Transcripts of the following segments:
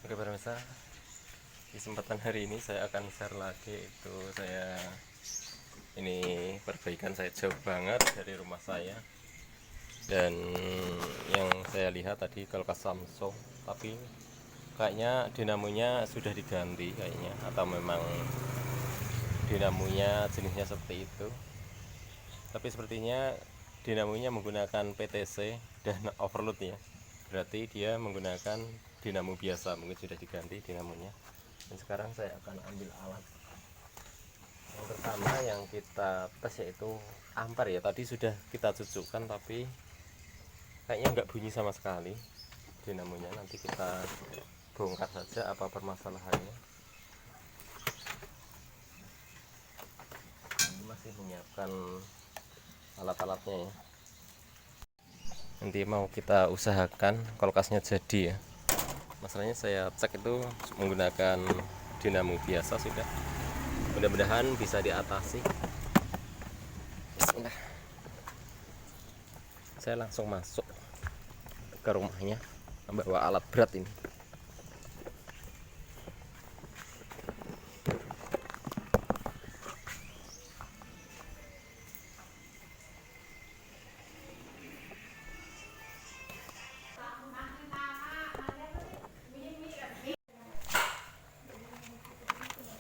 Oke pemirsa, kesempatan hari ini saya akan share lagi itu ini perbaikan saya jauh banget dari rumah saya. Dan yang saya lihat tadi kulkas Samsung, tapi kayaknya dinamonya sudah diganti kayaknya, atau memang dinamonya jenisnya seperti itu. Tapi sepertinya dinamonya menggunakan PTC dan overload ya. Berarti dia menggunakan dinamo biasa, mungkin sudah diganti dinamonya. Dan sekarang saya akan ambil alat yang pertama yang kita tes, yaitu ampere ya. Tadi sudah kita cocokkan tapi kayaknya nggak bunyi sama sekali dinamonya. Nanti kita bongkar saja apa permasalahannya. Ini masih menyiapkan alat-alatnya ya. Nanti mau kita usahakan kulkasnya jadi ya. Masalahnya saya cek itu menggunakan dinamo biasa sudah. Mudah-mudahan bisa diatasi. Bismillah. Saya langsung masuk ke rumahnya membawa alat berat ini.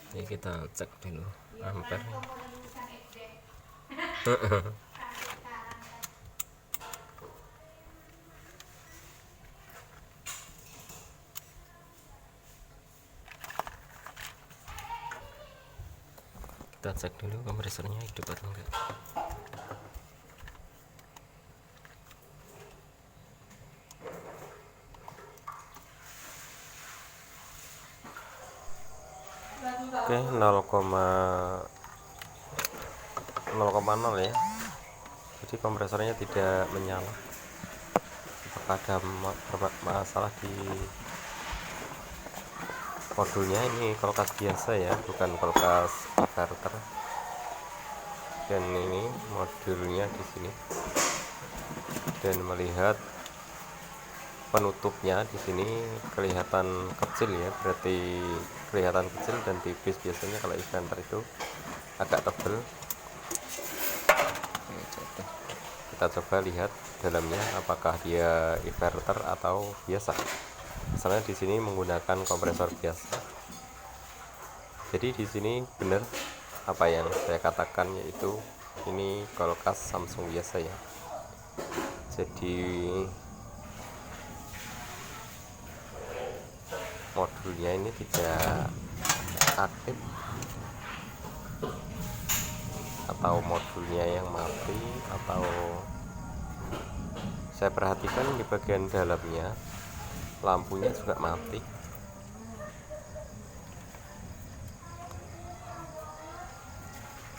Ini kita cek dulu ampere. Kita cek dulu kompresornya hidup atau enggak. Oke, 0,0 ya. Jadi kompresornya tidak menyala. Apakah ada masalah di modulnya? Ini kulkas biasa ya, bukan kulkas inverter. Dan ini modulnya di sini. Dan melihat penutupnya di sini kelihatan kecil ya, berarti kelihatan kecil dan tipis. Biasanya kalau inverter itu agak tebal. Kita coba lihat dalamnya apakah dia inverter atau biasa. Misalnya di sini menggunakan kompresor biasa. Jadi di sini benar apa yang saya katakan, yaitu ini kulkas Samsung biasa ya. Jadi modulnya ini tidak aktif, atau modulnya yang mati, atau saya perhatikan di bagian dalamnya lampunya juga mati.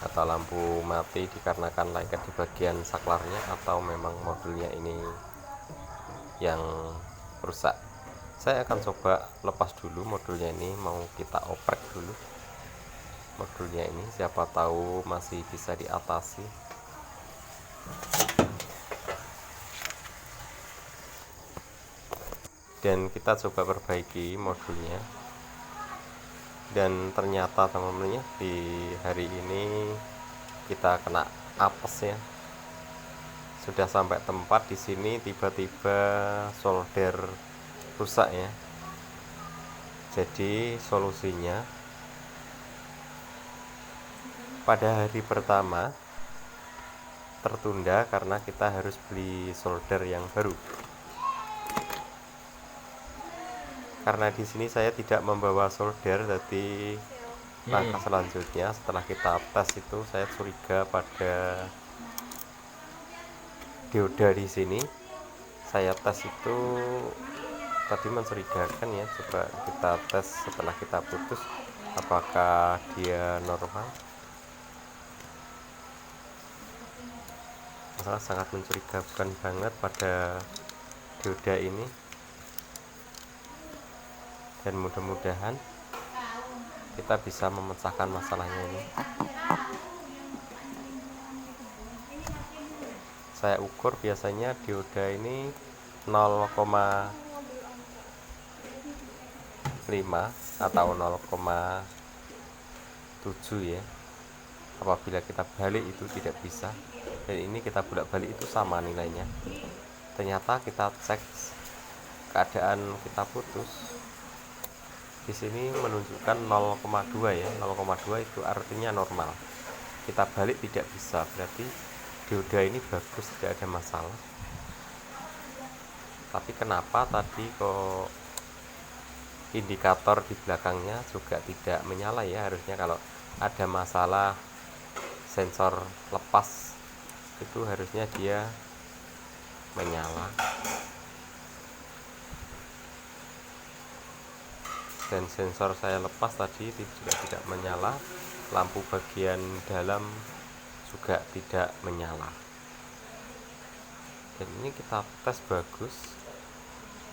Atau lampu mati dikarenakan lengket di bagian saklarnya, atau memang modulnya ini yang rusak. Saya akan coba lepas dulu modulnya ini, mau kita oprek dulu modulnya ini, siapa tahu masih bisa diatasi. Dan kita coba perbaiki modulnya. Dan ternyata teman-teman ya, di hari ini kita kena apes ya. Sudah sampai tempat di sini tiba-tiba solder rusak ya. Jadi solusinya pada hari pertama tertunda karena kita harus beli solder yang baru. Karena di sini saya tidak membawa solder, jadi langkah selanjutnya setelah kita tes itu saya curiga pada dioda di sini. Saya tes itu tadi mencurigakan ya. Coba kita tes setelah kita putus apakah dia normal. Masalah sangat mencurigakan banget pada dioda ini. Dan mudah-mudahan kita bisa memecahkan masalahnya ini. Saya ukur biasanya dioda ini 0,5 atau 0,7 ya. Apabila kita balik itu tidak bisa, dan ini kita bolak-balik itu sama nilainya. Ternyata kita cek keadaan kita putus, di sini menunjukkan 0,2 ya. 0,2 itu artinya normal. Kita balik tidak bisa, berarti dioda ini bagus, tidak ada masalah. Tapi kenapa tadi kok indikator di belakangnya juga tidak menyala ya? Harusnya kalau ada masalah sensor lepas itu harusnya dia menyala. Dan sensor saya lepas tadi juga tidak menyala, lampu bagian dalam juga tidak menyala. Dan ini kita tes bagus,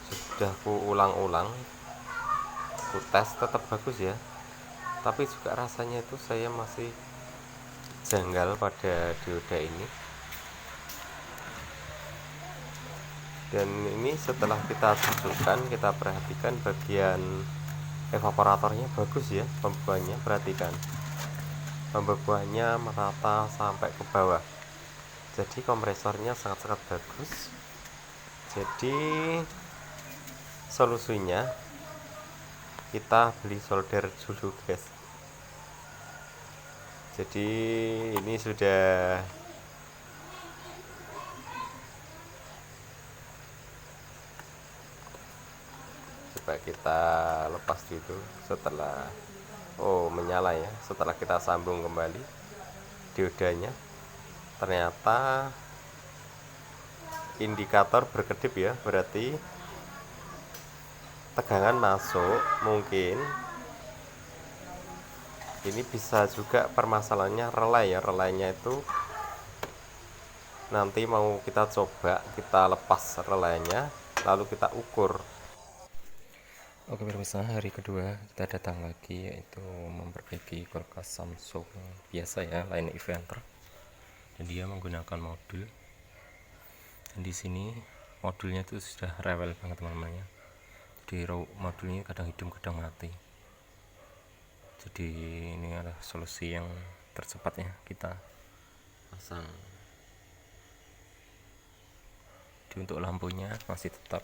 sudah ku ulang-ulang, ku tes tetap bagus ya, tapi juga rasanya itu saya masih janggal pada dioda ini. Dan ini setelah kita sujudkan, kita perhatikan bagian evaporatornya bagus ya, pembuahannya, perhatikan pembuahannya merata sampai ke bawah, jadi kompresornya sangat-sangat bagus. Jadi solusinya kita beli solder dulu guys. Jadi ini sudah coba kita lepas dulu. Setelah menyala ya, setelah kita sambung kembali diodanya, ternyata indikator berkedip ya, berarti tegangan masuk. Mungkin ini bisa juga permasalahannya relay ya. Relaynya itu nanti mau kita coba, kita lepas relaynya lalu kita ukur. Oke pemirsa, hari kedua kita datang lagi, yaitu memperbaiki kulkas Samsung biasa ya, line Eventer. Dan dia menggunakan modul, dan di sini modulnya itu sudah rewel banget teman-teman ya. Jadi modulnya kadang hidup kadang mati. Jadi ini adalah solusi yang tercepat ya, kita pasang. Jadi untuk lampunya masih tetap.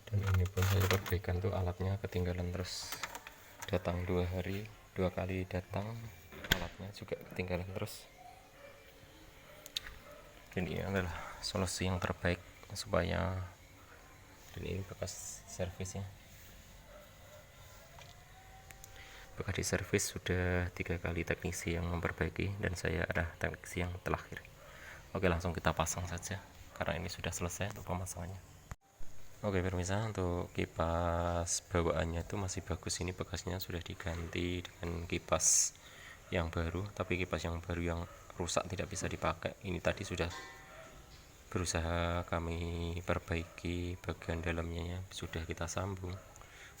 Dan ini pun saya perbaikan tuh, alatnya ketinggalan terus, datang 2 hari 2 kali datang, alatnya juga ketinggalan terus. Dan ini adalah solusi yang terbaik supaya, dan ini bekas servisnya, bekas di servis sudah 3 kali teknisi yang memperbaiki, dan saya ada teknisi yang terakhir. Oke, langsung kita pasang saja karena ini sudah selesai untuk pemasangannya. Oke pemirsa, untuk kipas bawaannya itu masih bagus. Ini bekasnya sudah diganti dengan kipas yang baru, tapi kipas yang baru yang rusak tidak bisa dipakai. Ini tadi sudah berusaha kami perbaiki bagian dalamnya ya, sudah kita sambung.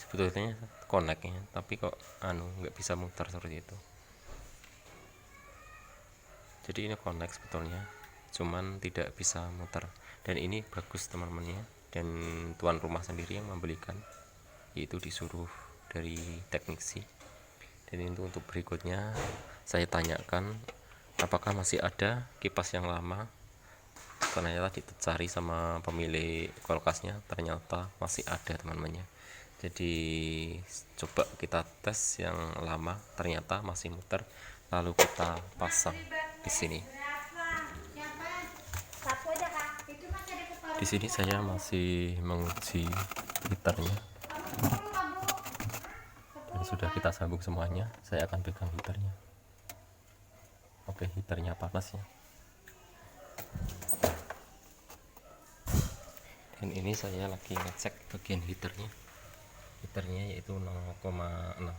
Sebetulnya connect ya, tapi kok nggak bisa muter seperti itu. Jadi ini connect sebetulnya, cuman tidak bisa muter. Dan ini bagus teman-temannya, dan tuan rumah sendiri yang membelikan, yaitu disuruh dari teknisi. Dan itu untuk berikutnya saya tanyakan apakah masih ada kipas yang lama. Ternyata dicari sama pemilik kulkasnya, ternyata masih ada teman-temannya. Jadi coba kita tes yang lama, ternyata masih muter, lalu kita pasang di sini. Di sini saya masih menguji heaternya, dan sudah kita sambung semuanya. Saya akan pegang heaternya. Oke, heaternya panas ya. Dan ini saya lagi ngecek bagian heaternya yaitu 0,6.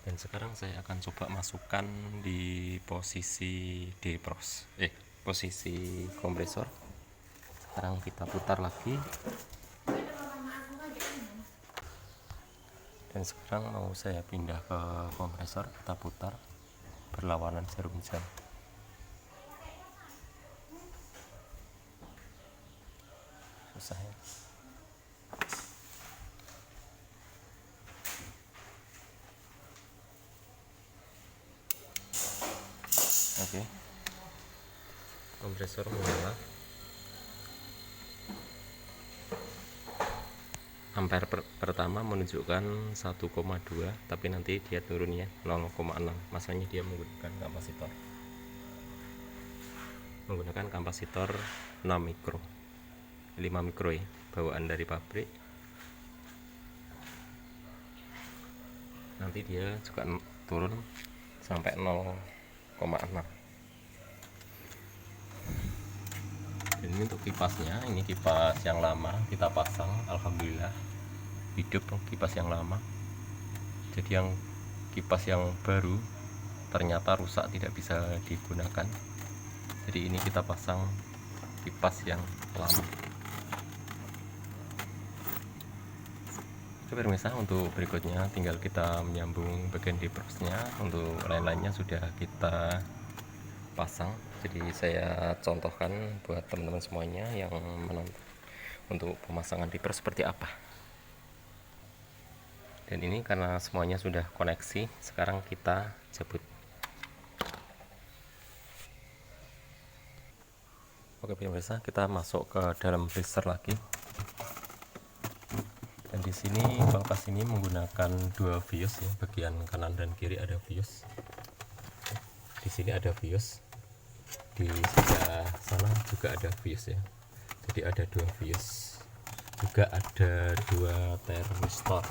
Dan sekarang saya akan coba masukkan di posisi posisi kompresor. Sekarang kita putar lagi, dan sekarang mau saya pindah ke kompresor, kita putar berlawanan jarum jam. susah ya. Oke, kompresor menyala. Ampere pertama menunjukkan 1,2, tapi nanti dia turunnya 0,6. Masanya dia menggunakan kapasitor 6 mikro, 5 mikro ya, bawaan dari pabrik. Nanti dia juga turun sampai 0,6. Dan ini untuk kipasnya, ini kipas yang lama kita pasang, alhamdulillah hidup kipas yang lama. Jadi yang kipas yang baru ternyata rusak, tidak bisa digunakan. Jadi ini kita pasang kipas yang lama. Oke pemirsa, untuk berikutnya tinggal kita menyambung bagian deprosnya. Untuk lain-lainnya sudah kita pasang. Jadi saya contohkan buat teman-teman semuanya yang menonton untuk pemasangan dipros seperti apa. Dan ini karena semuanya sudah koneksi, sekarang kita cabut. Oke pemirsa, kita masuk ke dalam freezer lagi. Dan di sini kulkas ini menggunakan 2 fuse ya, bagian kanan dan kiri ada fuse. Di sini ada fuse, di sebelah sana juga ada fuse ya. Jadi ada 2 fuse, juga ada 2 termistor.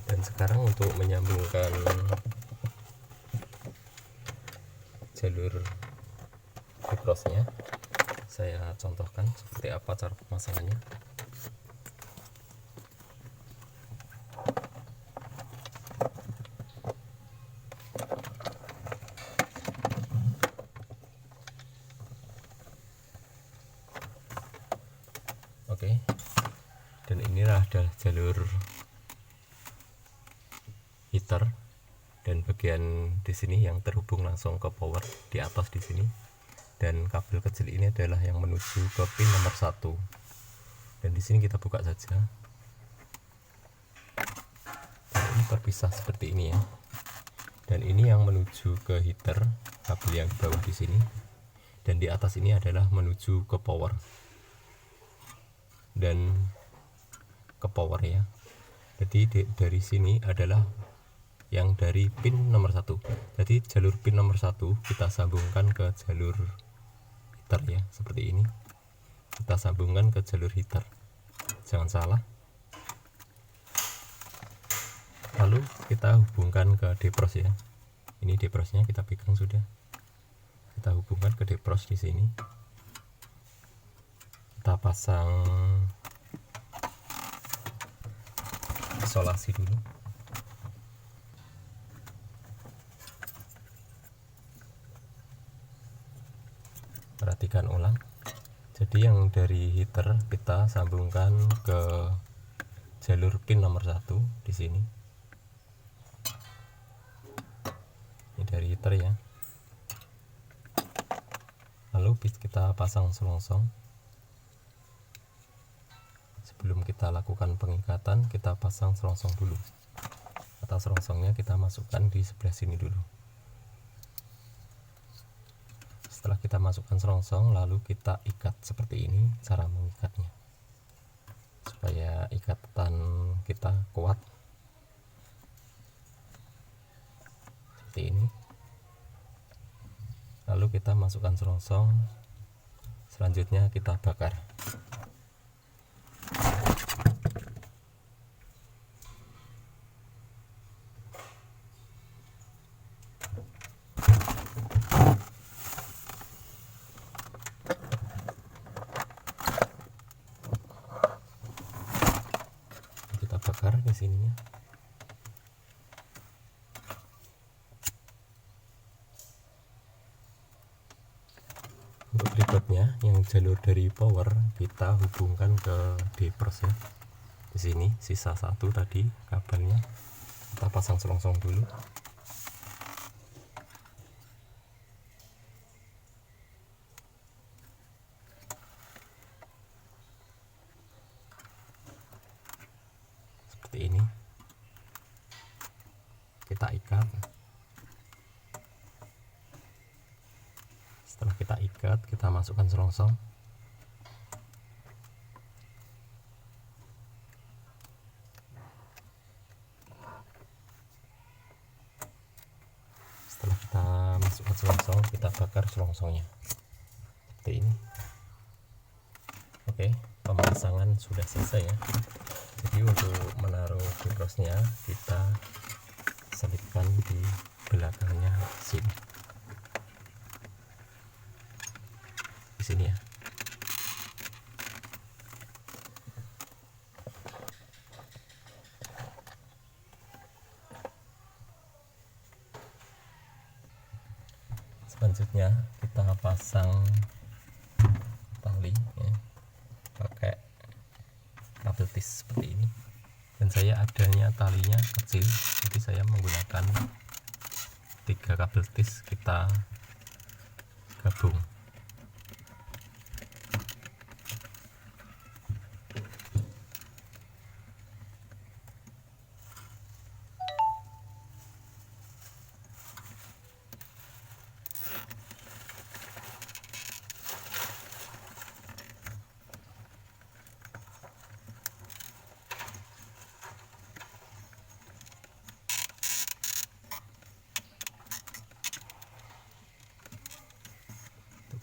Dan sekarang untuk menyambungkan jalur deprosnya, saya contohkan seperti apa cara pemasangannya. Oke, dan inilah adalah jalur heater, dan bagian di sini yang terhubung langsung ke power di atas di sini, dan kabel kecil ini adalah yang menuju ke pin nomor 1. Dan di sini kita buka saja. Dan ini terpisah seperti ini ya. Dan ini yang menuju ke heater, kabel yang di bawah di sini, dan di atas ini adalah menuju ke power dan ke power ya. Jadi dari sini adalah yang dari pin nomor 1. Jadi jalur pin nomor 1 kita sambungkan ke jalur heater ya, seperti ini. Kita sambungkan ke jalur heater, jangan salah. Lalu kita hubungkan ke depros ya. Ini deprosnya kita pegang sudah. Kita hubungkan ke depros di sini. Kita pasang isolasi dulu. Perhatikan ulang. Jadi yang dari heater kita sambungkan ke jalur pin nomor 1 di sini. Ini dari heater ya. Lalu kita pasang selongsong. Sebelum kita lakukan pengikatan, kita pasang selongsong dulu. Atau selongsongnya kita masukkan di sebelah sini dulu. Setelah kita masukkan selongsong, lalu kita ikat seperti ini cara mengikatnya, supaya ikatan kita kuat. Seperti ini. Lalu kita masukkan selongsong. Selanjutnya kita bakar. Kita bakar di sininya. Untuk berikutnya yang jalur dari power kita hubungkan ke depros ya. Di sini sisa 1 tadi kabelnya kita pasang selongsong dulu. seperti ini. Kita ikat. Setelah kita ikat, kita masukkan selongsong. Setelah kita masukkan selongsong, kita bakar selongsongnya seperti ini. Oke, pemasangan sudah selesai ya. Jadi untuk menaruh kiprosnya kita selipkan di belakangnya sini, di sini ya. Selanjutnya kita pasang tali ya, pakai kabel tis seperti ini. Dan saya adanya talinya kecil, jadi saya menggunakan 3 kabel tis, kita gabung.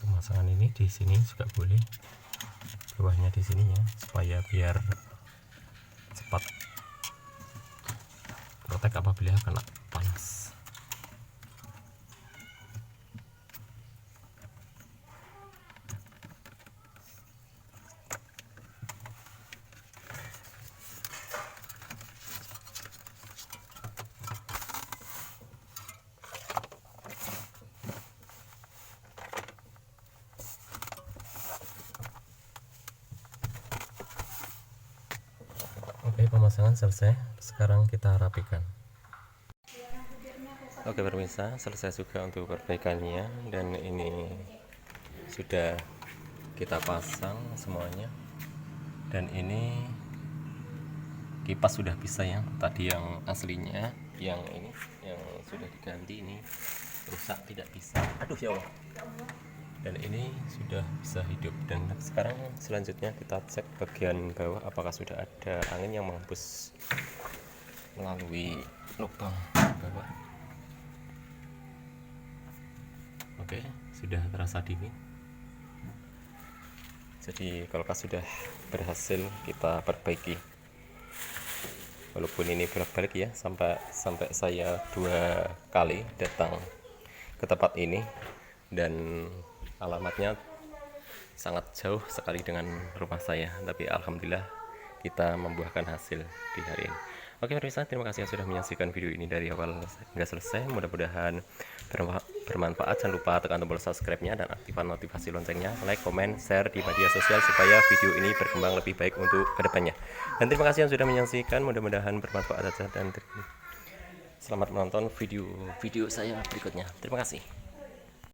Pemasangan ini di sini juga boleh, bawahnya di sini ya, supaya biar cepat protek apabila kena panas. Oke, pemasangan selesai. Sekarang kita rapikan. Oke pemirsa, selesai juga untuk perbaikannya, dan ini sudah kita pasang semuanya. Dan ini kipas sudah bisa ya. Tadi yang aslinya, yang ini yang sudah diganti ini rusak, tidak bisa. Aduh ya Allah. Dan ini sudah bisa hidup. Dan sekarang selanjutnya kita cek bagian bawah apakah sudah ada angin yang menghembus melalui lubang bawah. Oke, sudah terasa dingin. Jadi kulkas sudah berhasil kita perbaiki. Walaupun ini bolak-balik ya, sampai saya 2 kali datang ke tempat ini, dan alamatnya sangat jauh sekali dengan rumah saya, tapi alhamdulillah kita membuahkan hasil di hari ini. Oke pemirsa, terima kasih yang sudah menyaksikan video ini dari awal hingga selesai. Mudah-mudahan bermanfaat. Jangan lupa tekan tombol subscribe-nya dan aktifkan notifikasi loncengnya, like, komen, share di media sosial supaya video ini berkembang lebih baik untuk kedepannya. Dan terima kasih yang sudah menyaksikan, mudah-mudahan bermanfaat saja, dan selamat menonton video saya berikutnya. Terima kasih.